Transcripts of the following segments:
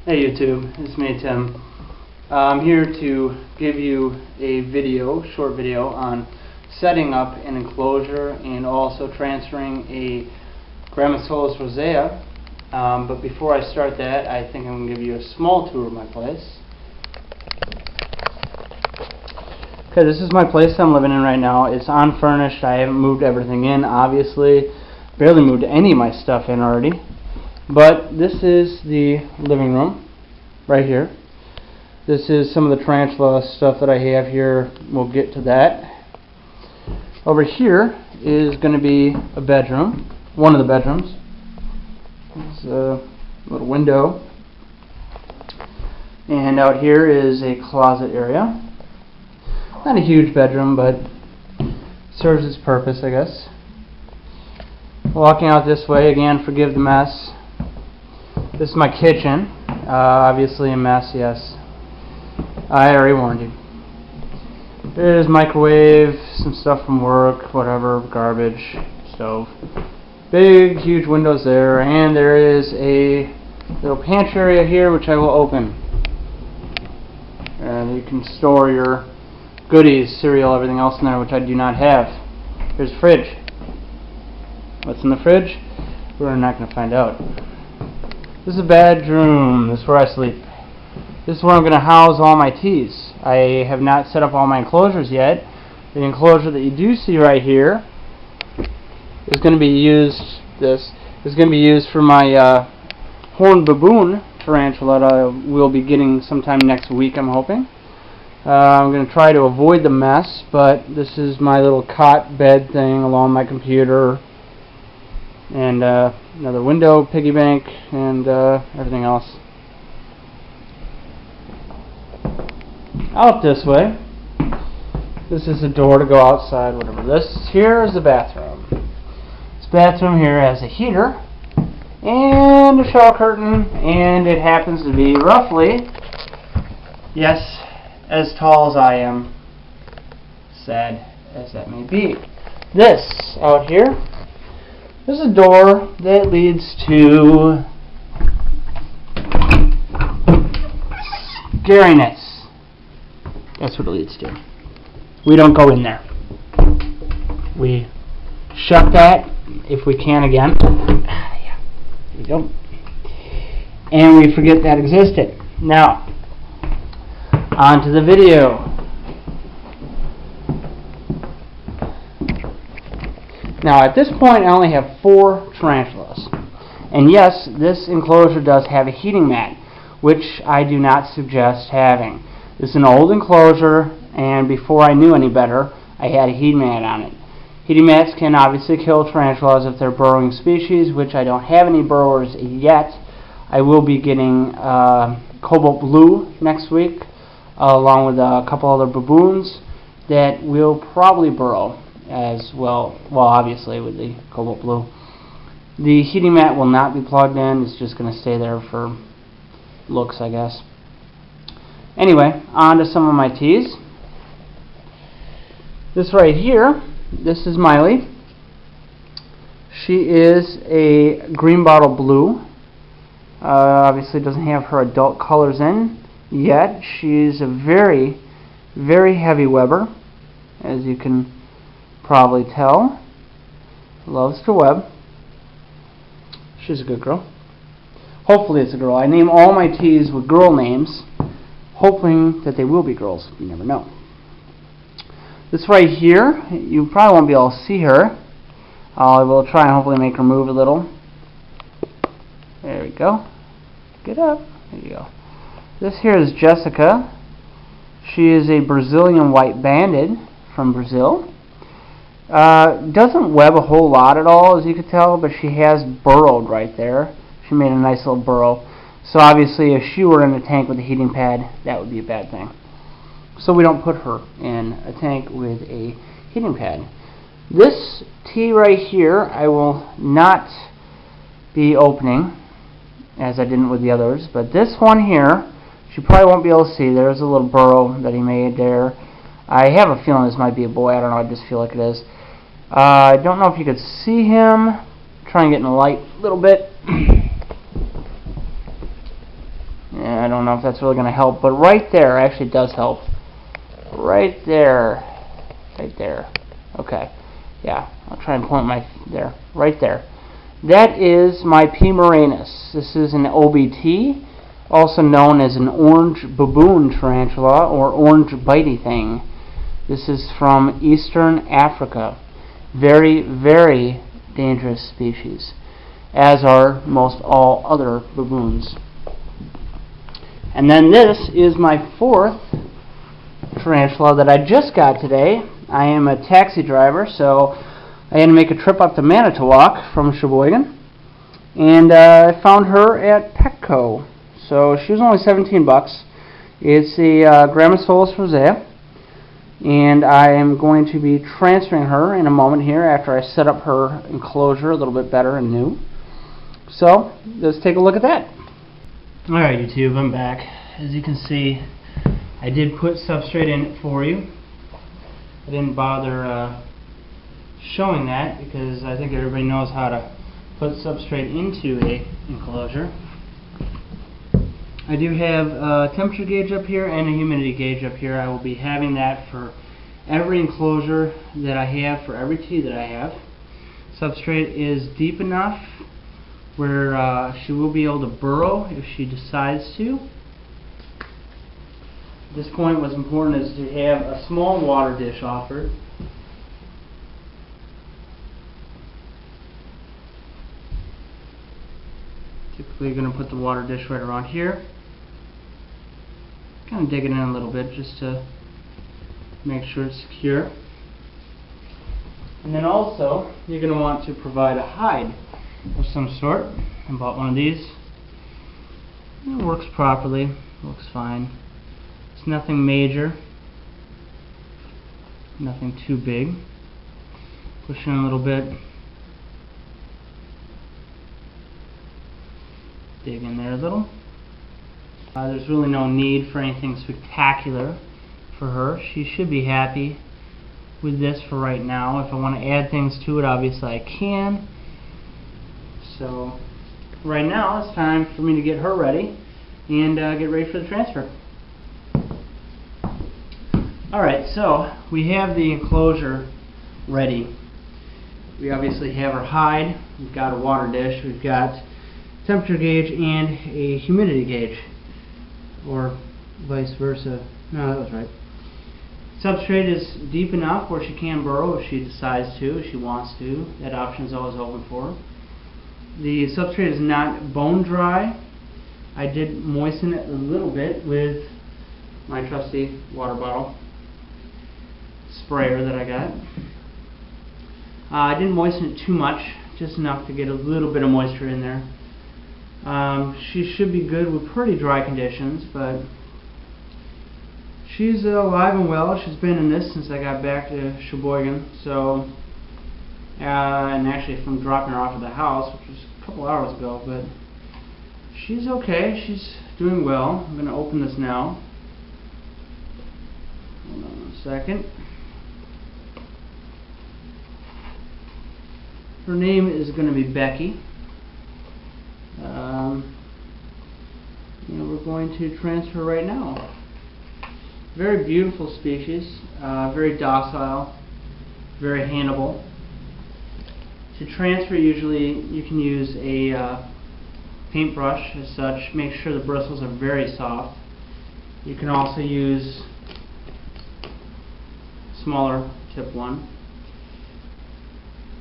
Hey YouTube, it's me Tim. I'm here to give you a short video on setting up an enclosure and also transferring a Grammostola rosea. But before I start that, I think I'm going to give you a small tour of my place. Okay, this is my place I'm living in right now. It's unfurnished. I haven't moved everything in, obviously. Barely moved any of my stuff in already. But this is the living room right here. This is some of the tarantula stuff that I have here. We'll get to that. Over here is going to be a bedroom, one of the bedrooms. There's a little window. And out here is a closet area. Not a huge bedroom, but serves its purpose, I guess. Walking out this way, again, forgive the mess. This is my kitchen. Obviously a mess, yes. I already warned you. There's microwave, some stuff from work, whatever, garbage, stove. Big, huge windows there, and there is a little pantry area here which I will open. And you can store your goodies, cereal, everything else in there, which I do not have. There's a fridge. What's in the fridge? We're not going to find out. This is a bedroom. This is where I sleep. This is where I'm going to house all my teas. I have not set up all my enclosures yet. The enclosure that you do see right here is going to be used. This is going to be used for my horned baboon tarantula that I will be getting sometime next week, I'm hoping. I'm going to try to avoid the mess, but this is my little cot bed thing along my computer. And another window, piggy bank, and everything else. Out this way. This is the door to go outside, whatever. This here is the bathroom. This bathroom here has a heater and a shower curtain, and it happens to be roughly, yes, as tall as I am, sad as that may be. This out here, there's a door that leads to scariness. That's what it leads to. We don't go in there. We shut that if we can again. Yeah, we don't. And we forget that existed. Now, on to the video. Now at this point I only have 4 tarantulas. And yes, this enclosure does have a heating mat, which I do not suggest having. This is an old enclosure, and before I knew any better, I had a heating mat on it. Heating mats can obviously kill tarantulas if they're burrowing species, which I don't have any burrowers yet. I will be getting cobalt blue next week, along with a couple other baboons that will probably burrow as well, obviously with the cobalt blue. The heating mat will not be plugged in. It's just going to stay there for looks, I guess. Anyway, on to some of my teas. This right here, this is Miley. She is a green bottle blue. Obviously doesn't have her adult colors in yet. She's a very, very heavy Weber, as you can probably tell. Loves to web. She's a good girl. Hopefully it's a girl. I name all my teas with girl names, hoping that they will be girls. You never know. This right here, you probably won't be able to see her. I will try and hopefully make her move a little. There we go. Get up. There you go. This here is Jessica. She is a Brazilian white banded from Brazil. Doesn't web a whole lot at all, as you can tell, but she has burrowed right there. She made a nice little burrow. So obviously if she were in a tank with a heating pad, that would be a bad thing. So we don't put her in a tank with a heating pad. This tea right here I will not be opening, as I didn't with the others, but this one here, she probably won't be able to see. There's a little burrow that he made there. I have a feeling this might be a boy. I don't know. I just feel like it is. I don't know if you could see him. Try and get in the light a little bit. don't know if that's really going to help, but right there actually does help. Right there. Right there. Okay. Yeah, I'll try and point my there. Right there. That is my P. murinus. This is an OBT, also known as an orange baboon tarantula or orange bitey thing. This is from Eastern Africa. Very, very dangerous species, as are most all other baboons. And then this is my fourth tarantula that I just got today. I am a taxi driver, so I had to make a trip up to Manitowoc from Sheboygan, and I found her at Petco. So she was only 17 bucks. It's a Grammostola rosea, and I am going to be transferring her in a moment here after I set up her enclosure a little bit better and new. So let's take a look at that. Alright YouTube, I'm back. As you can see, I did put substrate in it for you. I didn't bother showing that because I think everybody knows how to put substrate into a enclosure. I do have a temperature gauge up here and a humidity gauge up here. I will be having that for every enclosure that I have, for every tee that I have. Substrate is deep enough where she will be able to burrow if she decides to. At this point, what's important is to have a small water dish offered. Typically you're going to put the water dish right around here. Kind of dig it in a little bit just to make sure it's secure. And then also you're going to want to provide a hide of some sort. I bought one of these. It works properly, looks fine. It's nothing major, nothing too big. Push in a little bit. Dig in there a little. There's really no need for anything spectacular for her. She should be happy with this for right now. If I want to add things to it, obviously I can. So right now it's time for me to get her ready and get ready for the transfer. Alright, so we have the enclosure ready. We obviously have her hide, we've got a water dish, we've got temperature gauge and a humidity gauge, or vice versa. No, that was right. Substrate is deep enough where she can burrow if she decides to, if she wants to. That option is always open for her. The substrate is not bone dry. I did moisten it a little bit with my trusty water bottle sprayer that I got. I didn't moisten it too much, just enough to get a little bit of moisture in there. She should be good with pretty dry conditions, but she's alive and well. She's been in this since I got back to Sheboygan, so and actually from dropping her off at the house, which was a couple hours ago, but she's okay. She's doing well. I'm going to open this now. Hold on a second. Her name is going to be Becky. We're going to transfer right now. Very beautiful species, very docile, very handleable. To transfer, usually you can use a paintbrush as such. Make sure the bristles are very soft. You can also use a smaller tip one.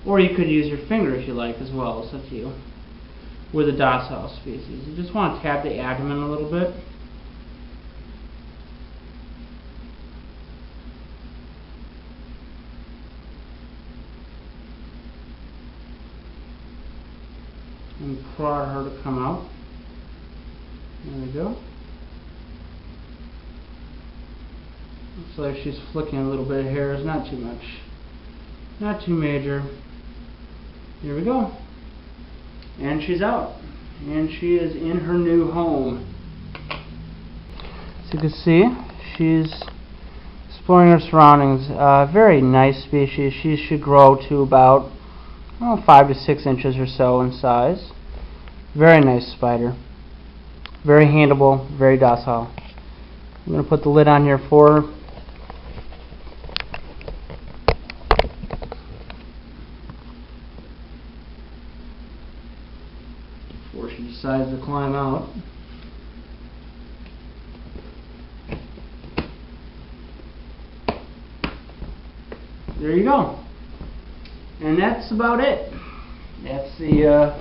Or you could use your finger if you like as well, it's up to you. With a docile species, you just want to tap the abdomen a little bit. And prod her to come out. There we go. Looks like she's flicking a little bit of hairs, not too much. Not too major. Here we go. And she's out. And she is in her new home. As you can see, she's exploring her surroundings. Very nice species. She should grow to about 5 to 6 inches or so in size. Very nice spider. Very handleable, very docile. I'm going to put the lid on here for her. Before she decides to climb out. There you go. And that's about it. That's the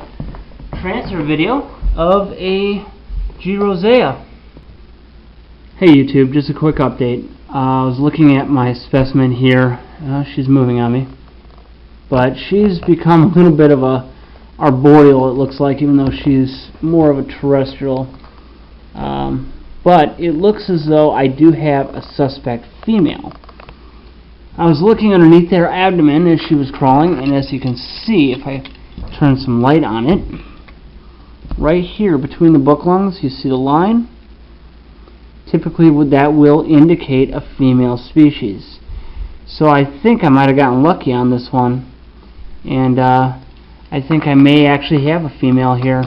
transfer video of a G. rosea. Hey YouTube, just a quick update. I was looking at my specimen here. She's moving on me. But she's become a little bit of a arboreal, it looks like, even though she's more of a terrestrial. But it looks as though I do have a suspect female. I was looking underneath her abdomen as she was crawling, and as you can see, if I turn some light on it, right here between the book lungs, you see the line? Typically that will indicate a female species. So I think I might have gotten lucky on this one, and I think I may actually have a female here.